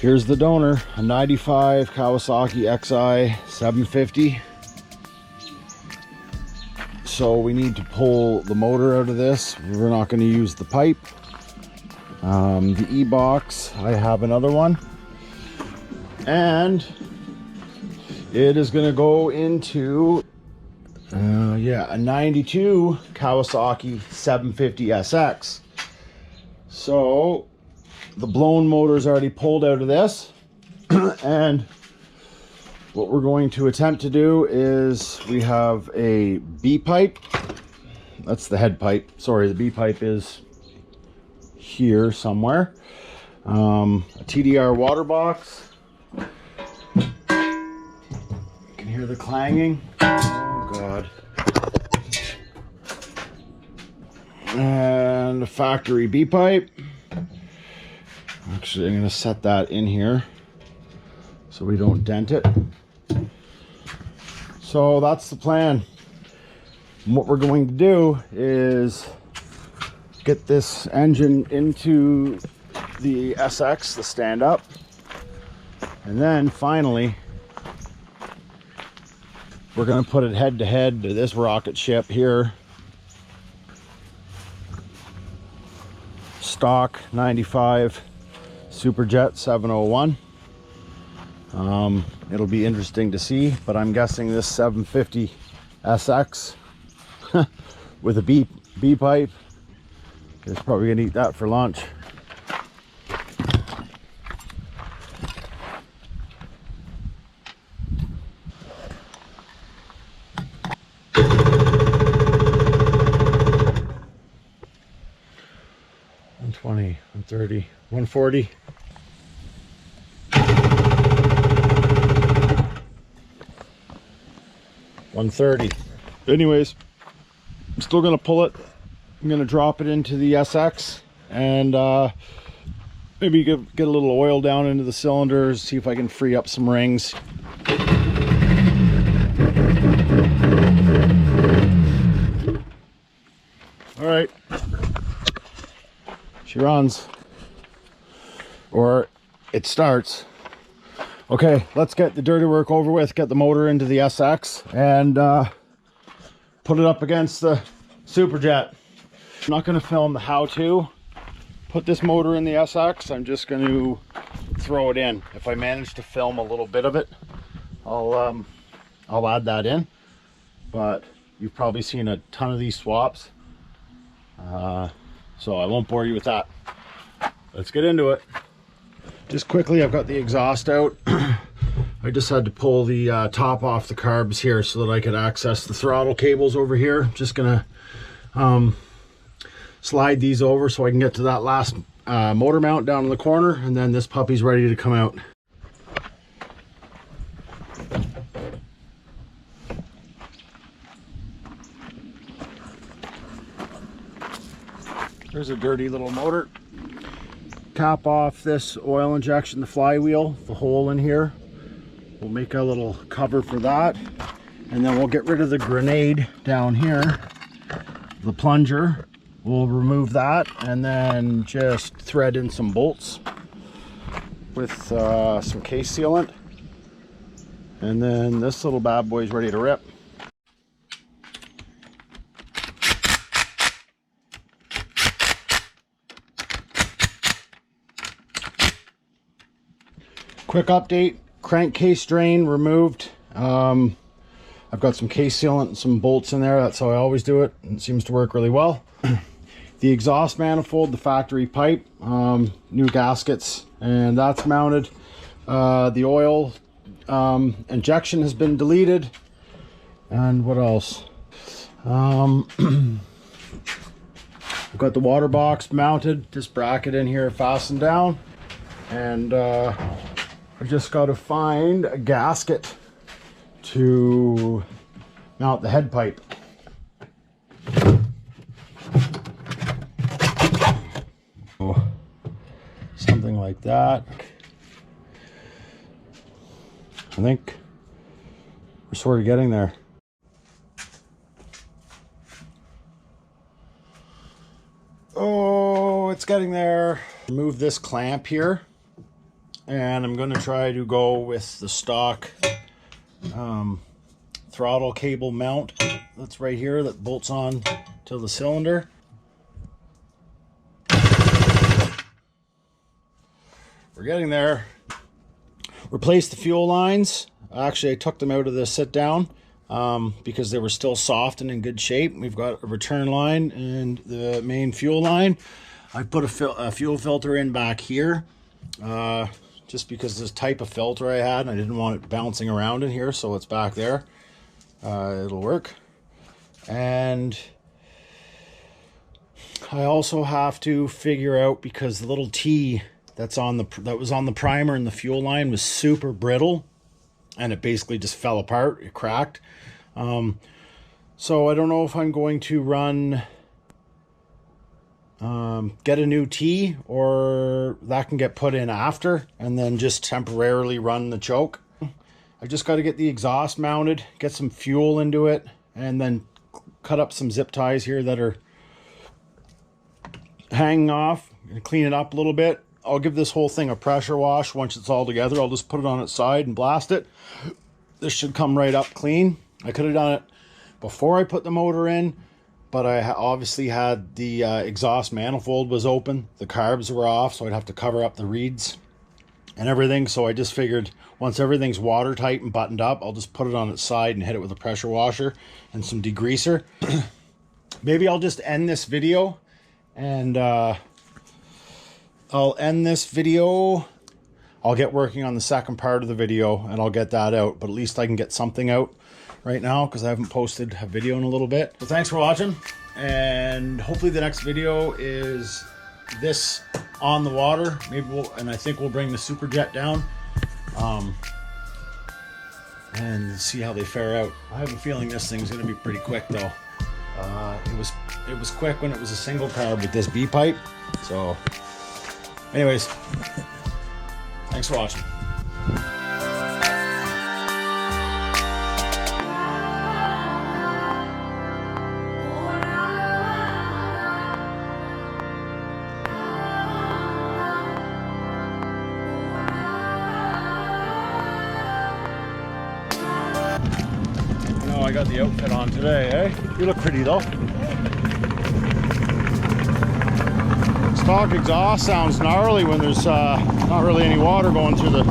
Here's the donor, a 95 Kawasaki XI 750. So we need to pull the motor out of this. We're not going to use the pipe. The e-box, I have another one. And it is going to go into, a 92 Kawasaki 750 SX. So the blown motor is already pulled out of this. And what we're going to attempt to do is we have a B pipe. That's the head pipe. Sorry, the B pipe is here somewhere. A TDR water box. You can hear the clanging. Oh God. And a factory B pipe. Actually, I'm going to set that in here so we don't dent it. So that's the plan. And what we're going to do is get this engine into the SX, the stand-up, and then finally we're going to put it head-to-head to this rocket ship here. Stock 95 Superjet 701. It'll be interesting to see, but I'm guessing this 750 SX with a B pipe is probably gonna eat that for lunch. $120, $130, $140. $130. Anyways, I'm still gonna pull it. I'm gonna drop it into the SX and maybe get a little oil down into the cylinders, see if I can free up some rings. All right, she runs, or it starts. Okay, let's get the dirty work over with, get the motor into the SX and put it up against the Superjet. I'm not going to film the how to put this motor in the SX. I'm just going to throw it in. If I manage to film a little bit of it, I'll add that in. But you've probably seen a ton of these swaps, so I won't bore you with that. Let's get into it. Just quickly, I've got the exhaust out. I just had to pull the top off the carbs here so that I could access the throttle cables over here. Just gonna slide these over so I can get to that last motor mount down in the corner, and then this puppy's ready to come out. There's a dirty little motor. Cap off this oil injection, the flywheel, the hole in here. We'll make a little cover for that, and then we'll get rid of the grenade down here, the plunger. We'll remove that and then just thread in some bolts with some case sealant, and then this little bad boy is ready to rip. Quick update, crankcase drain removed. I've got some case sealant and some bolts in there. That's how I always do it. It seems to work really well. The exhaust manifold, the factory pipe, new gaskets, and that's mounted. The oil injection has been deleted. And what else? I've got the water box mounted, this bracket in here fastened down, and I just got to find a gasket to mount the head pipe. Something like that. I think we're sort of getting there. Oh, it's getting there. Remove this clamp here, And I'm going to try to go with the stock throttle cable mount that's right here that bolts on to the cylinder. We're getting there. Replace the fuel lines. Actually, I took them out of the sit down because they were still soft and in good shape. We've got a return line and the main fuel line. I put a fuel filter in back here just because this type of filter I had, and I didn't want it bouncing around in here, so it's back there. It'll work. And I also have to figure out, because the little T that was on the primer and the fuel line was super brittle, and it basically just fell apart. It cracked. So I don't know if I'm going to run get a new T, or that can get put in after and then just temporarily run the choke. I just got to get the exhaust mounted, get some fuel into it, and then cut up some zip ties here that are hanging off and clean it up a little bit. I'll give this whole thing a pressure wash once it's all together. I'll just put it on its side and blast it. This should come right up clean. I could have done it before I put the motor in, but I obviously had the exhaust manifold was open. The carbs were off, so I'd have to cover up the reeds and everything. So I just figured once everything's watertight and buttoned up, I'll just put it on its side and hit it with a pressure washer and some degreaser. Maybe I'll just end this video, and I'll end this video. I'll get working on the second part of the video and I'll get that out, but at least I can get something out right now because I haven't posted a video in a little bit. So thanks for watching, and hopefully the next video is this on the water. Maybe I think we'll bring the Super Jet down and see how they fare out. I have a feeling this thing's gonna be pretty quick though. It was quick when it was a single carb with this B pipe. So anyways, thanks for watching. I got the outfit on today, eh? You look pretty though. Stock exhaust sounds gnarly when there's not really any water going through the